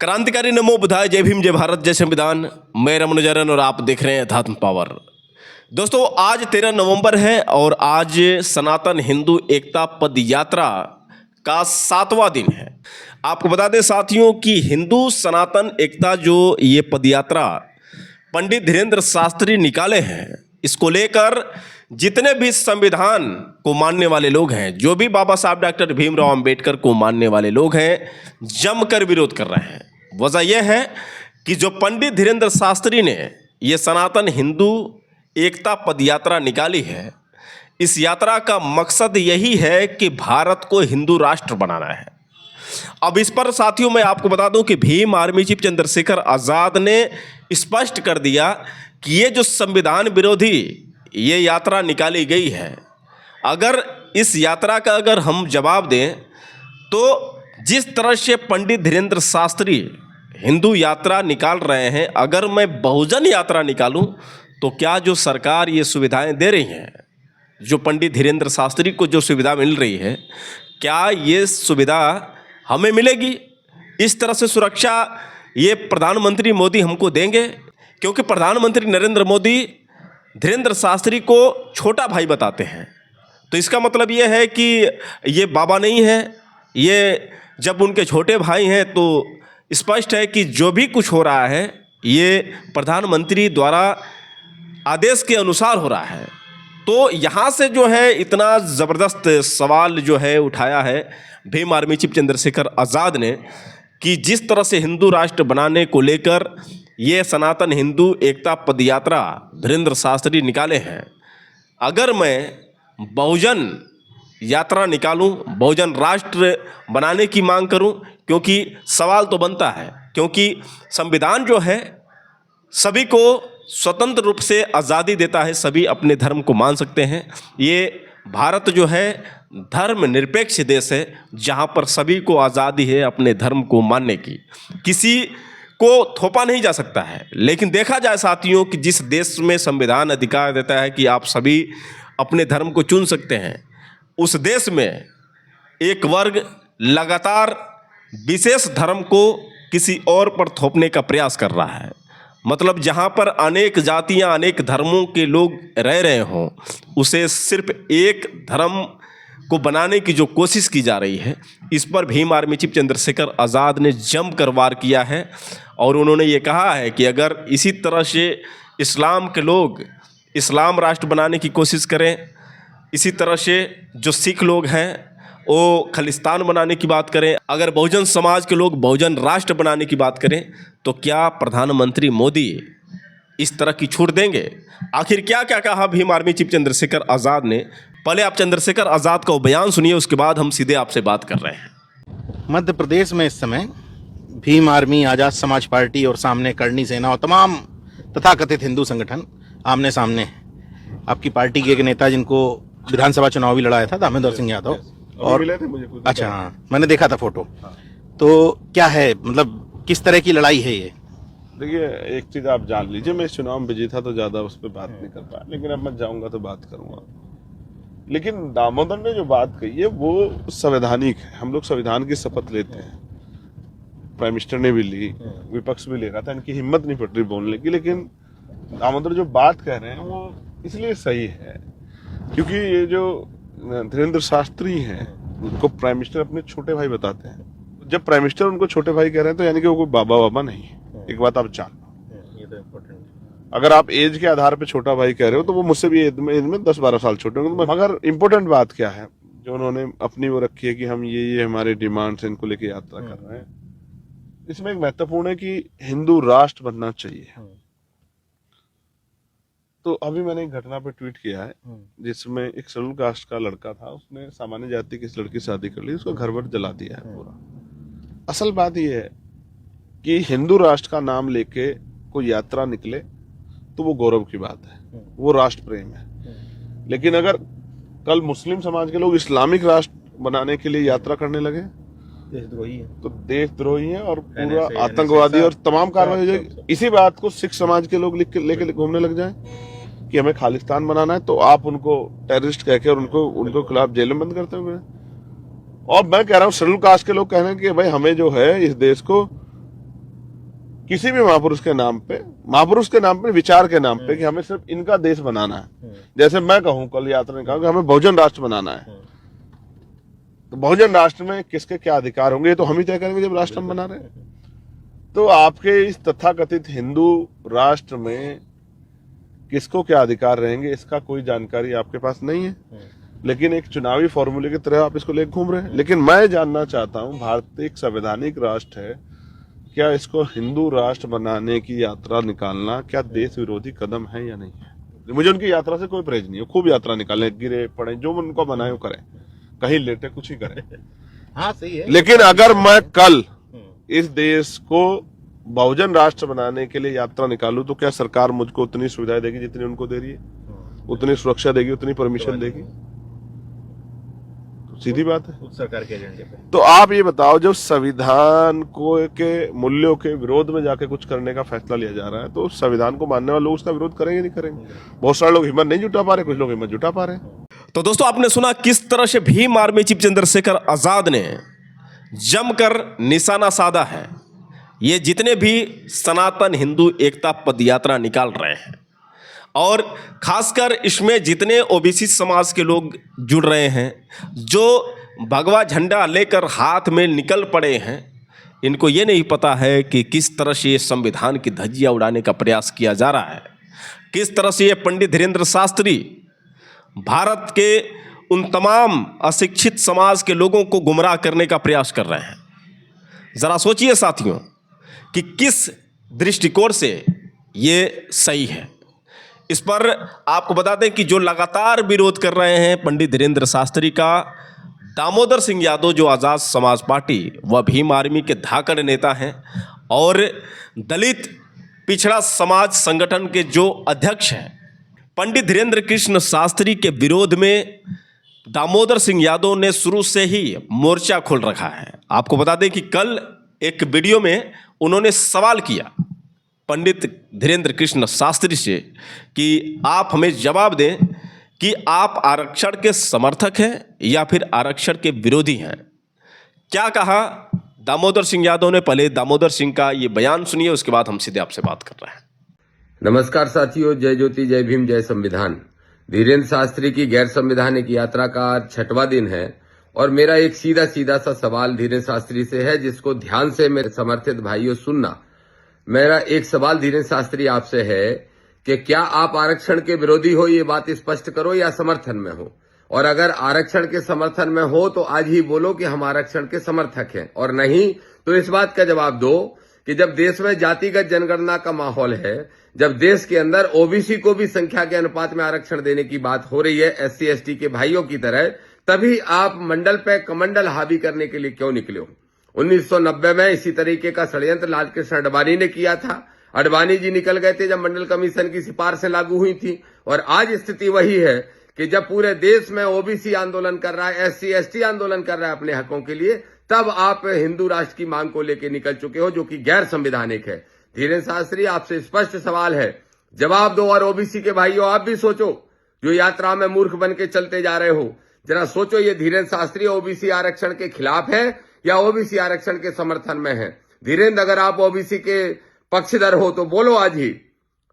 क्रांतिकारी नमो बुधाय, जय भीम, जय भारत, जय संविधान। मैं रमन और आप देख रहे हैं अध्यात्म पावर। दोस्तों, आज 13 नवंबर है और आज सनातन हिंदू एकता पद यात्रा का 7वां दिन है। आपको बता दें साथियों कि हिंदू सनातन एकता जो ये पद यात्रा पंडित धीरेन्द्र शास्त्री निकाले हैं, इसको लेकर जितने भी संविधान को मानने वाले लोग हैं, जो भी बाबा साहब डॉक्टर भीमराव अंबेडकर को मानने वाले लोग हैं, जमकर विरोध कर रहे हैं। वजह यह है कि जो पंडित धीरेन्द्र शास्त्री ने ये सनातन हिंदू एकता पद यात्रा निकाली है, इस यात्रा का मकसद यही है कि भारत को हिंदू राष्ट्र बनाना है। अब इस पर साथियों मैं आपको बता दूं कि भीम आर्मी चीफ चंद्रशेखर आज़ाद ने स्पष्ट कर दिया कि ये जो संविधान विरोधी ये यात्रा निकाली गई है, अगर इस यात्रा का अगर हम जवाब दें तो जिस तरह से पंडित धीरेन्द्र शास्त्री हिंदू यात्रा निकाल रहे हैं, अगर मैं बहुजन यात्रा निकालूं तो क्या जो सरकार ये सुविधाएं दे रही हैं, जो पंडित धीरेन्द्र शास्त्री को जो सुविधा मिल रही है, क्या ये सुविधा हमें मिलेगी? इस तरह से सुरक्षा ये प्रधानमंत्री मोदी हमको देंगे? क्योंकि प्रधानमंत्री नरेंद्र मोदी धीरेन्द्र शास्त्री को छोटा भाई बताते हैं, तो इसका मतलब ये है कि ये बाबा नहीं है, ये जब उनके छोटे भाई हैं तो स्पष्ट है कि जो भी कुछ हो रहा है ये प्रधानमंत्री द्वारा आदेश के अनुसार हो रहा है। तो यहाँ से जो है इतना ज़बरदस्त सवाल जो है उठाया है भीम आर्मी चीफ चंद्रशेखर आज़ाद ने कि जिस तरह से हिंदू राष्ट्र बनाने को लेकर ये सनातन हिंदू एकता पद यात्रा धीरेन्द्र शास्त्री निकाले हैं, अगर मैं बहुजन यात्रा निकालूं, बहुजन राष्ट्र बनाने की मांग करूं, क्योंकि सवाल तो बनता है, क्योंकि संविधान जो है सभी को स्वतंत्र रूप से आज़ादी देता है, सभी अपने धर्म को मान सकते हैं। ये भारत जो है धर्मनिरपेक्ष देश है, जहां पर सभी को आज़ादी है अपने धर्म को मानने की, किसी को थोपा नहीं जा सकता है। लेकिन देखा जाए साथियों कि जिस देश में संविधान अधिकार देता है कि आप सभी अपने धर्म को चुन सकते हैं, उस देश में एक वर्ग लगातार विशेष धर्म को किसी और पर थोपने का प्रयास कर रहा है। मतलब जहाँ पर अनेक जातियाँ, अनेक धर्मों के लोग रह रहे हों, उसे सिर्फ एक धर्म को बनाने की जो कोशिश की जा रही है, इस पर भीम आर्मी चीफ चंद्रशेखर आज़ाद ने जमकर वार किया है। और उन्होंने ये कहा है कि अगर इसी तरह से इस्लाम के लोग इस्लाम राष्ट्र बनाने की कोशिश करें, इसी तरह से जो सिख लोग हैं वो खालिस्तान बनाने की बात करें, अगर बहुजन समाज के लोग बहुजन राष्ट्र बनाने की बात करें, तो क्या प्रधानमंत्री मोदी इस तरह की छूट देंगे? आखिर क्या क्या कहा भीम आर्मी चीफ चंद्रशेखर आज़ाद ने? पहले आप चंद्रशेखर आज़ाद का बयान सुनिए, उसके बाद हम सीधे आपसे बात कर रहे हैं। मध्य प्रदेश में इस समय भीम आर्मी, आज़ाद समाज पार्टी और सामने करणी सेना और तमाम तथाकथित हिंदू संगठन आमने सामने हैं। आपकी पार्टी के एक नेता जिनको विधानसभा चुनाव भी लड़ाया था, दामोदर सिंह यादव, और मिले थे मुझे कुछ। अच्छा, हाँ, मैंने देखा था फोटो। तो क्या है, मतलब किस तरह की लड़ाई है ये? देखिए, एक चीज आप जान लीजिए, मैं इस चुनाव में बिजी था तो ज्यादा उस पर बात नहीं कर पाया, लेकिन अब मैं जाऊंगा तो बात करूंगा। लेकिन दामोदर ने जो बात कही है वो संवैधानिक है। हम लोग संविधान की शपथ लेते हैं, प्राइम मिनिस्टर ने भी ली, विपक्ष भी ले रहा था, इनकी हिम्मत नहीं पड़ रही बोलने की। लेकिन दामोदर जो बात कह रहे हैं वो इसलिए सही है क्योंकि ये जो धीरेन्द्र शास्त्री हैं, उनको प्राइम मिनिस्टर अपने छोटे भाई बताते हैं। जब प्राइम मिनिस्टर उनको छोटे भाई कह रहे हैं तो यानी कि वो कोई बाबा बाबा नहीं है। एक बात आप जान लो, ये तो इम्पोर्टेंट। अगर आप एज के आधार पे छोटा भाई कह रहे हो तो वो मुझसे भी एज में 10-12 साल छोटे होंगे। मगर इम्पोर्टेंट बात क्या है जो उन्होंने अपनी वो रखी है कि हम ये हमारे डिमांड्स इनको लेके यात्रा कर रहे हैं, इसमें एक महत्वपूर्ण है कि हिंदू राष्ट्र बनना चाहिए। तो अभी मैंने एक घटना पे ट्वीट किया है जिसमें एक शेड्यूल कास्ट का लड़का था, उसने सामान्य जाति की इस लड़की से शादी कर ली, उसको घर भर जला दिया है पूरा। असल बात यह है कि हिंदू राष्ट्र का नाम लेके कोई यात्रा निकले तो वो गौरव की बात है, वो राष्ट्र प्रेम है। लेकिन अगर कल मुस्लिम समाज के लोग इस्लामिक राष्ट्र बनाने के लिए यात्रा करने लगे, देशद्रोही है, तो देशद्रोही है और पूरा आतंकवादी और तमाम कार्रवाई हो जाएगी। इसी बात को सिख समाज के लोग लेके घूमने लग जाएं कि हमें खालिस्तान बनाना है, तो आप उनको टेररिस्ट कहकर और उनको खिलाफ जेल में बंद करते हुए। और मैं कह रहा हूँ शेड्यूल कास्ट के लोग कह रहे हैं कि भाई हमें जो है इस देश को किसी भी महापुरुष के नाम पे विचार के नाम पे कि हमें सिर्फ इनका देश बनाना है। जैसे मैं कहूं, कल यात्रा ने कहा कि हमें बहुजन राष्ट्र बनाना है, तो बहुजन राष्ट्र में किसके क्या अधिकार होंगे ये तो हम ही तय करेंगे जब राष्ट्र हम बना रहे हैं। तो आपके इस तथाकथित हिंदू राष्ट्र में किसको क्या अधिकार रहेंगे इसका कोई जानकारी आपके पास नहीं है, लेकिन एक चुनावी फॉर्मूले की तरह आप इसको लेकर घूम रहे हैं। लेकिन मैं जानना चाहता हूं, भारत एक संवैधानिक राष्ट्र है, क्या इसको हिंदू राष्ट्र बनाने की यात्रा निकालना क्या देश विरोधी कदम है या नहीं है? मुझे उनकी यात्रा से कोई परहेज नहीं है, खूब यात्रा निकालें, गिरे पड़े, जो उनको बनाए वो करें, कहीं लेटे कुछ ही करें। हाँ सही है। लेकिन अगर मैं कल इस देश को बहुजन राष्ट्र बनाने के लिए यात्रा निकालूं तो क्या सरकार मुझको उतनी सुविधाएं देगी जितनी उनको दे रही है, उतनी सुरक्षा देगी, उतनी परमिशन देगी? सीधी बात है, उस सरकार के एजेंडे पे। तो आप ये बताओ, जब संविधान को के मूल्यों के विरोध में जाके कुछ करने का फैसला लिया जा रहा है तो संविधान को मानने वाले लोग उसका विरोध करेंगे नहीं करेंगे? बहुत सारे लोग हिम्मत नहीं जुटा पा रहे, कुछ लोग हिम्मत जुटा पा रहे हैं। तो दोस्तों आपने सुना किस तरह से भीम आर्मी चीफ चंद्रशेखर आजाद ने जमकर निशाना साधा है। ये जितने भी सनातन हिंदू एकता पदयात्रा निकाल रहे हैं और खासकर इसमें जितने ओबीसी समाज के लोग जुड़ रहे हैं, जो भगवा झंडा लेकर हाथ में निकल पड़े हैं, इनको ये नहीं पता है कि किस तरह से ये संविधान की धज्जियां उड़ाने का प्रयास किया जा रहा है, किस तरह से ये पंडित धीरेन्द्र शास्त्री भारत के उन तमाम अशिक्षित समाज के लोगों को गुमराह करने का प्रयास कर रहे हैं। ज़रा सोचिए साथियों कि किस दृष्टिकोण से ये सही है। इस पर आपको बता दें कि जो लगातार विरोध कर रहे हैं पंडित धीरेन्द्र शास्त्री का, दामोदर सिंह यादव जो आज़ाद समाज पार्टी व भीम आर्मी के धाकड़ नेता हैं और दलित पिछड़ा समाज संगठन के जो अध्यक्ष हैं, पंडित धीरेन्द्र कृष्ण शास्त्री के विरोध में दामोदर सिंह यादव ने शुरू से ही मोर्चा खोल रखा है। आपको बता दें कि कल एक वीडियो में उन्होंने सवाल किया पंडित धीरेन्द्र कृष्ण शास्त्री से कि आप हमें जवाब दें कि आप आरक्षण के समर्थक हैं या फिर आरक्षण के विरोधी हैं। क्या कहा दामोदर सिंह यादव ने? पहले दामोदर सिंह का ये बयान सुनिए, उसके बाद हम सीधे आपसे बात कर रहे हैं। नमस्कार साथियों, जय ज्योति, जय भीम, जय संविधान। धीरेन्द्र शास्त्री की गैर संवैधानिक यात्रा का आज 6वां दिन है और मेरा एक सीधा सा सवाल धीरेन्द्र शास्त्री से है, जिसको ध्यान से मेरे समर्थित भाइयों सुनना। मेरा एक सवाल धीरेन्द्र शास्त्री आपसे है कि क्या आप आरक्षण के विरोधी हो, ये बात स्पष्ट करो, या समर्थन में हो? और अगर आरक्षण के समर्थन में हो तो आज ही बोलो कि हम आरक्षण के समर्थक हैं, और नहीं तो इस बात का जवाब दो कि जब देश में जातिगत जनगणना का माहौल है, जब देश के अंदर ओबीसी को भी संख्या के अनुपात में आरक्षण देने की बात हो रही है एससी एसटी के भाइयों की तरह, तभी आप मंडल पे कमंडल हावी करने के लिए क्यों निकले हो? 1990 में इसी तरीके का षड्यंत्र लालकृष्ण आडवाणी ने किया था। आडवाणी जी निकल गए थे जब मंडल कमीशन की सिफारिशें लागू हुई थी, और आज स्थिति वही है कि जब पूरे देश में ओबीसी आंदोलन कर रहा है, एससी एसटी आंदोलन कर रहा है अपने हकों के लिए, तब आप हिंदू राष्ट्र की मांग को लेकर निकल चुके हो, जो कि गैर संवैधानिक है। धीरेन्द्र शास्त्री, आपसे स्पष्ट सवाल है, जवाब दो। और ओबीसी के भाइयों, आप भी सोचो, जो यात्रा में मूर्ख बन के चलते जा रहे हो, जरा सोचो, ये धीरेन्द्र शास्त्री ओबीसी आरक्षण के खिलाफ है या ओबीसी आरक्षण के समर्थन में है? धीरेन्द्र, अगर आप ओबीसी के पक्षधर हो तो बोलो आज ही,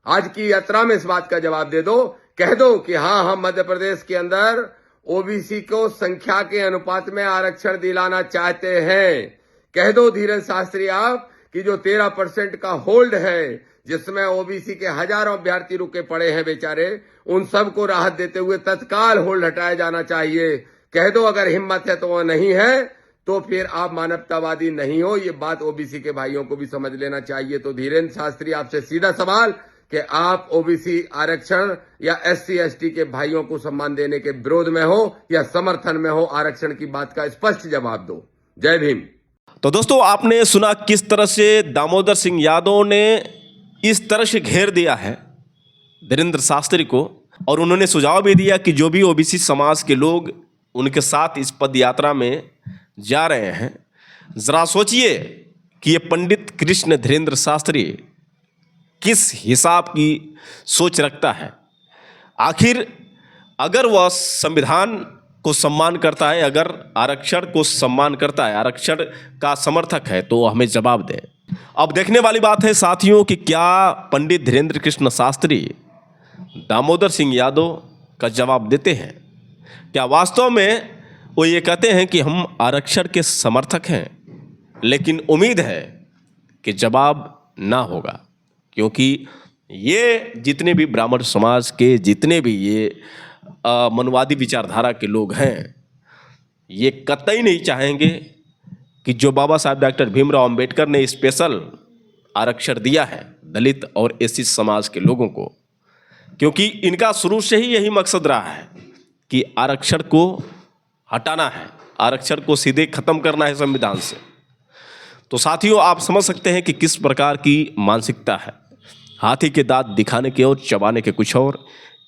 आज की यात्रा में इस बात का जवाब दे दो, कह दो कि हाँ, हम मध्य प्रदेश के अंदर ओबीसी को संख्या के अनुपात में आरक्षण दिलाना चाहते हैं। कह दो धीरेन्द्र शास्त्री आप कि जो 13% का होल्ड है, जिसमें ओबीसी के हजारों अभ्यर्थी रुके पड़े हैं बेचारे, उन सबको राहत देते हुए तत्काल होल्ड हटाया जाना चाहिए। कह दो, अगर हिम्मत है तो वो नहीं है तो फिर आप मानवतावादी नहीं हो। ये बात ओबीसी के भाइयों को भी समझ लेना चाहिए। तो धीरेन्द्र शास्त्री, आपसे सीधा सवाल कि आप ओबीसी आरक्षण या एससी एसटी के भाइयों को सम्मान देने के विरोध में हो या समर्थन में हो? आरक्षण की बात का स्पष्ट जवाब दो। जय भीम। तो दोस्तों आपने सुना किस तरह से दामोदर सिंह यादव ने इस तरह से घेर दिया है धीरेन्द्र शास्त्री को, और उन्होंने सुझाव भी दिया कि जो भी ओबीसी समाज के लोग उनके साथ इस पद यात्रा में जा रहे हैं, जरा सोचिए कि ये पंडित कृष्ण धीरेन्द्र शास्त्री किस हिसाब की सोच रखता है। आखिर अगर वह संविधान को सम्मान करता है, अगर आरक्षण को सम्मान करता है, आरक्षण का समर्थक है, तो हमें जवाब दें अब देखने वाली बात है साथियों कि क्या पंडित धीरेन्द्र कृष्ण शास्त्री दामोदर सिंह यादव का जवाब देते हैं। क्या वास्तव में वो ये कहते हैं कि हम आरक्षण के समर्थक हैं, लेकिन उम्मीद है कि जवाब ना होगा, क्योंकि ये जितने भी ब्राह्मण समाज के जितने भी ये मनुवादी विचारधारा के लोग हैं, ये कतई नहीं चाहेंगे कि जो बाबा साहब डॉक्टर भीमराव अंबेडकर ने स्पेशल आरक्षण दिया है दलित और एससी समाज के लोगों को, क्योंकि इनका शुरू से ही यही मकसद रहा है कि आरक्षण को हटाना है, आरक्षण को सीधे खत्म करना है संविधान से। तो साथियों, आप समझ सकते हैं कि किस प्रकार की मानसिकता है। हाथी के दांत दिखाने के और चबाने के कुछ और,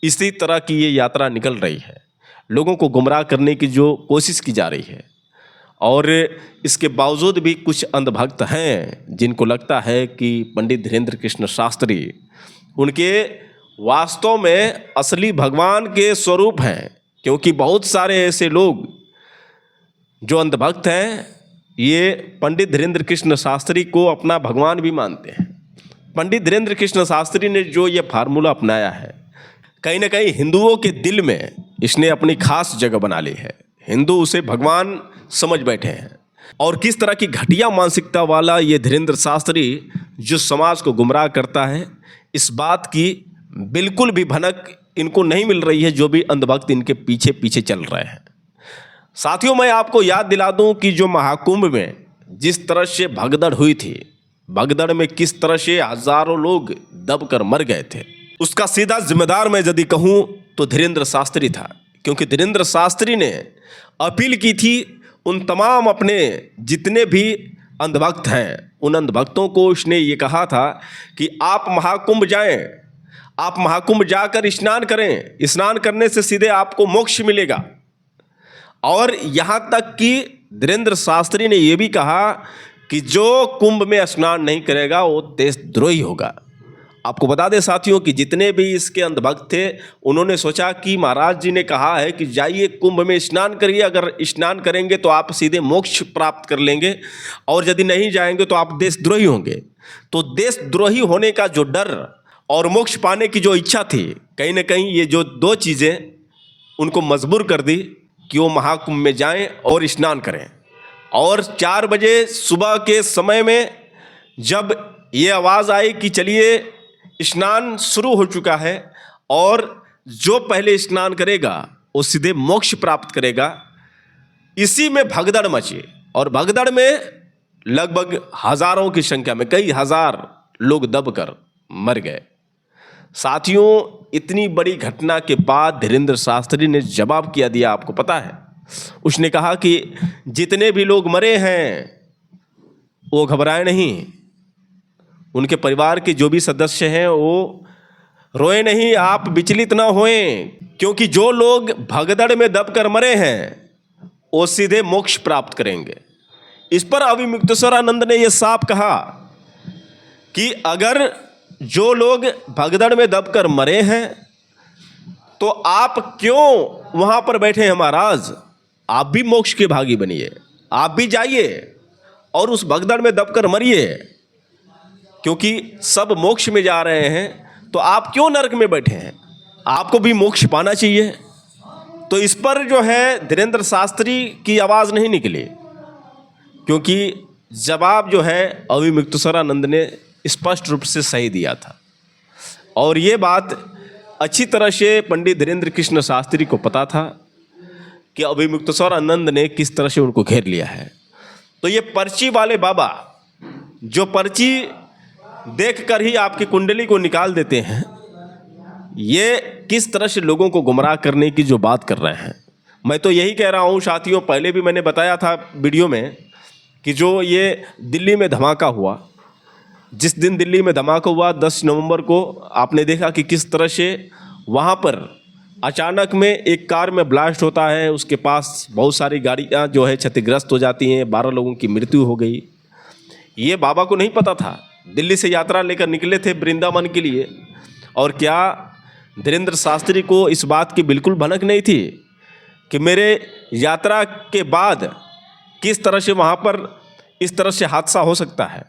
इसी तरह की ये यात्रा निकल रही है। लोगों को गुमराह करने की जो कोशिश की जा रही है, और इसके बावजूद भी कुछ अंधभक्त हैं जिनको लगता है कि पंडित धीरेन्द्र कृष्ण शास्त्री उनके वास्तव में असली भगवान के स्वरूप हैं, क्योंकि बहुत सारे ऐसे लोग जो अंधभक्त हैं ये पंडित धीरेन्द्र कृष्ण शास्त्री को अपना भगवान भी मानते हैं। पंडित धीरेन्द्र कृष्ण शास्त्री ने जो ये फार्मूला अपनाया है, कहीं ना कहीं हिंदुओं के दिल में इसने अपनी खास जगह बना ली है। हिंदू उसे भगवान समझ बैठे हैं। और किस तरह की घटिया मानसिकता वाला ये धीरेन्द्र शास्त्री जो समाज को गुमराह करता है, इस बात की बिल्कुल भी भनक इनको नहीं मिल रही है, जो भी अंधभक्त इनके पीछे पीछे चल रहे हैं। साथियों, मैं आपको याद दिला दूं कि जो महाकुंभ में जिस तरह से भगदड़ हुई थी, भगदड़ में किस तरह से हजारों लोग दबकर मर गए थे, उसका सीधा जिम्मेदार मैं यदि कहूं तो धीरेन्द्र शास्त्री था। क्योंकि धीरेन्द्र शास्त्री ने अपील की थी उन तमाम अपने जितने भी अंधभक्त हैं, उन अंधभक्तों को उसने ये कहा था कि आप महाकुंभ जाएं, आप महाकुंभ जाकर स्नान करें, स्नान करने से सीधे आपको मोक्ष मिलेगा। और यहाँ तक कि धीरेन्द्र शास्त्री ने यह भी कहा कि जो कुंभ में स्नान नहीं करेगा वो देशद्रोही होगा। आपको बता दें साथियों कि जितने भी इसके अंधभक्त थे, उन्होंने सोचा कि महाराज जी ने कहा है कि जाइए कुंभ में स्नान करिए, अगर स्नान करेंगे तो आप सीधे मोक्ष प्राप्त कर लेंगे, और यदि नहीं जाएंगे तो आप देशद्रोही होंगे। तो देशद्रोही होने का जो डर और मोक्ष पाने की जो इच्छा थी, कहीं ना कहीं ये जो दो चीज़ें उनको मजबूर कर दी कि वो महाकुंभ में जाएं और स्नान करें। और 4 बजे सुबह के समय में जब ये आवाज़ आई कि चलिए स्नान शुरू हो चुका है और जो पहले स्नान करेगा वो सीधे मोक्ष प्राप्त करेगा, इसी में भगदड़ मची। और भगदड़ में लगभग हजारों की संख्या में कई हजार लोग दबकर मर गए। साथियों, इतनी बड़ी घटना के बाद धीरेन्द्र शास्त्री ने जवाब क्या दिया आपको पता है? उसने कहा कि जितने भी लोग मरे हैं वो घबराए नहीं, उनके परिवार के जो भी सदस्य हैं वो रोए नहीं, आप विचलित ना होएं, क्योंकि जो लोग भगदड़ में दबकर मरे हैं वो सीधे मोक्ष प्राप्त करेंगे। इस पर अविमुक्तेश्वरानंद ने यह साफ कहा कि अगर जो लोग भगदड़ में दबकर मरे हैं तो आप क्यों वहां पर बैठे हैं महाराज? आप भी मोक्ष के भागी बनिए, आप भी जाइए और उस भगदड़ में दबकर मरिए, क्योंकि सब मोक्ष में जा रहे हैं तो आप क्यों नरक में बैठे हैं? आपको भी मोक्ष पाना चाहिए। तो इस पर जो है धीरेन्द्र शास्त्री की आवाज़ नहीं निकली, क्योंकि जवाब जो है अविमुक्तेश्वरानंद ने स्पष्ट रूप से सही दिया था। और ये बात अच्छी तरह से पंडित धीरेन्द्र कृष्ण शास्त्री को पता था कि अविमुक्तेश्वरानंद ने किस तरह से उनको घेर लिया है। तो ये पर्ची वाले बाबा जो पर्ची देखकर ही आपकी कुंडली को निकाल देते हैं, ये किस तरह से लोगों को गुमराह करने की जो बात कर रहे हैं। मैं तो यही कह रहा हूँ साथियों, पहले भी मैंने बताया था वीडियो में कि जो ये दिल्ली में धमाका हुआ, जिस दिन दिल्ली में धमाका हुआ 10 नवंबर को, आपने देखा कि किस तरह से वहाँ पर अचानक में एक कार में ब्लास्ट होता है, उसके पास बहुत सारी गाड़ियाँ जो है क्षतिग्रस्त हो जाती हैं, 12 लोगों की मृत्यु हो गई। ये बाबा को नहीं पता था, दिल्ली से यात्रा लेकर निकले थे वृंदावन के लिए, और क्या धीरेन्द्र शास्त्री को इस बात की बिल्कुल भनक नहीं थी कि मेरे यात्रा के बाद किस तरह से वहाँ पर इस तरह से हादसा हो सकता है।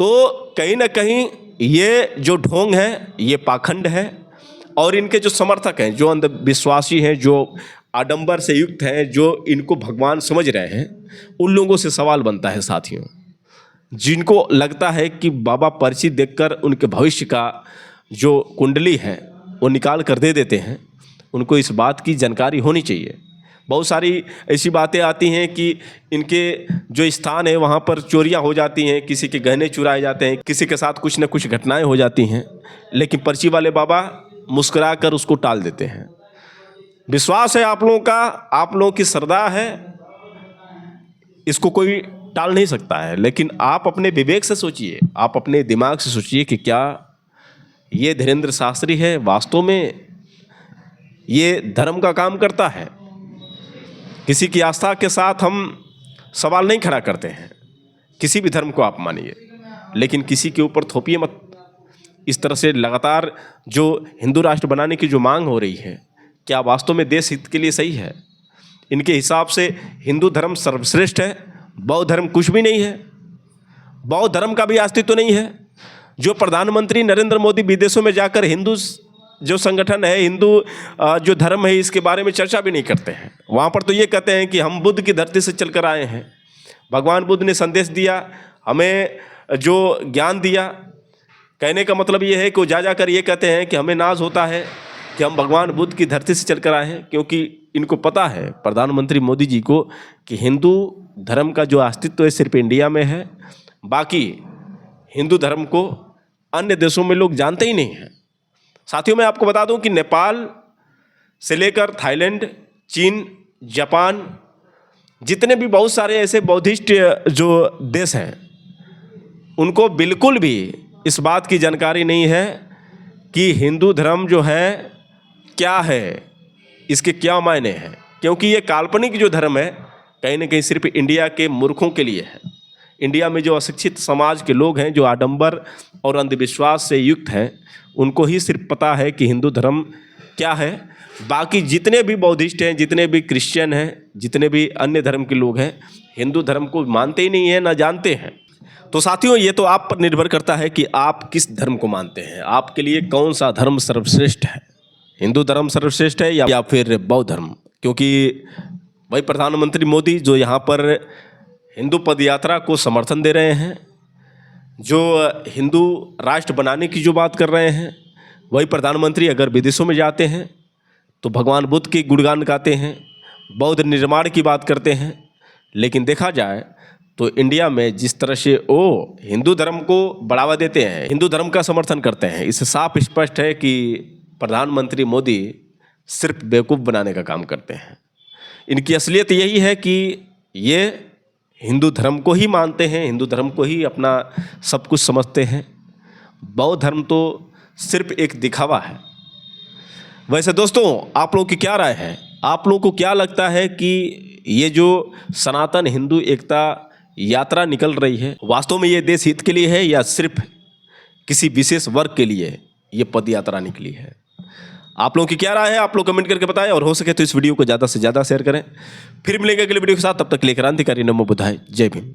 तो कहीं ना कहीं ये जो ढोंग है, ये पाखंड है, और इनके जो समर्थक हैं, जो अंधविश्वासी हैं, जो आडंबर से युक्त हैं, जो इनको भगवान समझ रहे हैं, उन लोगों से सवाल बनता है साथियों, जिनको लगता है कि बाबा पर्ची देखकर उनके भविष्य का जो कुंडली है वो निकाल कर दे देते हैं। उनको इस बात की जानकारी होनी चाहिए। बहुत सारी ऐसी बातें आती हैं कि इनके जो स्थान है वहाँ पर चोरियाँ हो जाती हैं, किसी के गहने चुराए जाते हैं, किसी के साथ कुछ न कुछ घटनाएं हो जाती हैं, लेकिन पर्ची वाले बाबा मुस्कुरा कर उसको टाल देते हैं। विश्वास है आप लोगों का, आप लोगों की श्रद्धा है, इसको कोई टाल नहीं सकता है, लेकिन आप अपने विवेक से सोचिए, आप अपने दिमाग से सोचिए कि क्या ये धीरेंद्र शास्त्री है वास्तव में ये धर्म का काम करता है। किसी की आस्था के साथ हम सवाल नहीं खड़ा करते हैं, किसी भी धर्म को आप मानिए, लेकिन किसी के ऊपर थोपिए मत। इस तरह से लगातार जो हिंदू राष्ट्र बनाने की जो मांग हो रही है, क्या वास्तव में देश हित के लिए सही है? इनके हिसाब से हिंदू धर्म सर्वश्रेष्ठ है, बौद्ध धर्म कुछ भी नहीं है, बौद्ध धर्म का भी अस्तित्व नहीं है। जो प्रधानमंत्री नरेंद्र मोदी विदेशों में जाकर हिंदू जो संगठन है, हिंदू जो धर्म है, इसके बारे में चर्चा भी नहीं करते हैं। वहाँ पर तो ये कहते हैं कि हम बुद्ध की धरती से चलकर आए हैं, भगवान बुद्ध ने संदेश दिया, हमें जो ज्ञान दिया। कहने का मतलब ये है कि वो जा कर ये कहते हैं कि हमें नाज होता है कि हम भगवान बुद्ध की धरती से चलकर आए हैं, क्योंकि इनको पता है प्रधानमंत्री मोदी जी को कि हिंदू धर्म का जो अस्तित्व है सिर्फ इंडिया में है, बाकी हिंदू धर्म को अन्य देशों में लोग जानते ही नहीं हैं। साथियों, मैं आपको बता दूं कि नेपाल से लेकर थाईलैंड, चीन, जापान, जितने भी बहुत सारे ऐसे बौद्धिस्ट जो देश हैं, उनको बिल्कुल भी इस बात की जानकारी नहीं है कि हिंदू धर्म जो है क्या है, इसके क्या मायने हैं, क्योंकि ये काल्पनिक जो धर्म है कहीं ना कहीं सिर्फ इंडिया के मूर्खों के लिए है। इंडिया में जो अशिक्षित समाज के लोग हैं, जो आडंबर और अंधविश्वास से युक्त हैं, उनको ही सिर्फ पता है कि हिंदू धर्म क्या है। बाकी जितने भी बौद्धिस्ट हैं, जितने भी क्रिश्चियन हैं, जितने भी अन्य धर्म के लोग हैं, हिंदू धर्म को मानते ही नहीं हैं, ना जानते हैं। तो साथियों, ये तो आप पर निर्भर करता है कि आप किस धर्म को मानते हैं, आपके लिए कौन सा धर्म सर्वश्रेष्ठ है, हिंदू धर्म सर्वश्रेष्ठ है या फिर बौद्ध धर्म। क्योंकि भाई प्रधानमंत्री मोदी जो यहाँ पर हिंदू पदयात्रा को समर्थन दे रहे हैं, जो हिंदू राष्ट्र बनाने की जो बात कर रहे हैं, वही प्रधानमंत्री अगर विदेशों में जाते हैं तो भगवान बुद्ध के गुणगान गाते हैं, बौद्ध निर्माण की बात करते हैं। लेकिन देखा जाए तो इंडिया में जिस तरह से वो हिंदू धर्म को बढ़ावा देते हैं, हिंदू धर्म का समर्थन करते हैं, इससे साफ स्पष्ट है कि प्रधानमंत्री मोदी सिर्फ बेवकूफ़ बनाने का काम करते हैं। इनकी असलियत यही है कि ये हिंदू धर्म को ही मानते हैं, हिंदू धर्म को ही अपना सब कुछ समझते हैं। बौद्ध धर्म तो सिर्फ एक दिखावा है। वैसे दोस्तों, आप लोगों की क्या राय है? आप लोगों को क्या लगता है कि ये जो सनातन हिंदू एकता यात्रा निकल रही है, वास्तव में ये देश हित के लिए है या सिर्फ किसी विशेष वर्ग के लिए ये पद यात्रा निकली है? आप लोगों की क्या राय है? आप लोग कमेंट करके बताएं, और हो सके तो इस वीडियो को ज़्यादा से ज़्यादा शेयर करें। फिर मिलेंगे अगले वीडियो के साथ, तब तक के लिए क्रांतिकारी नमो बुद्धाय, जय भीम।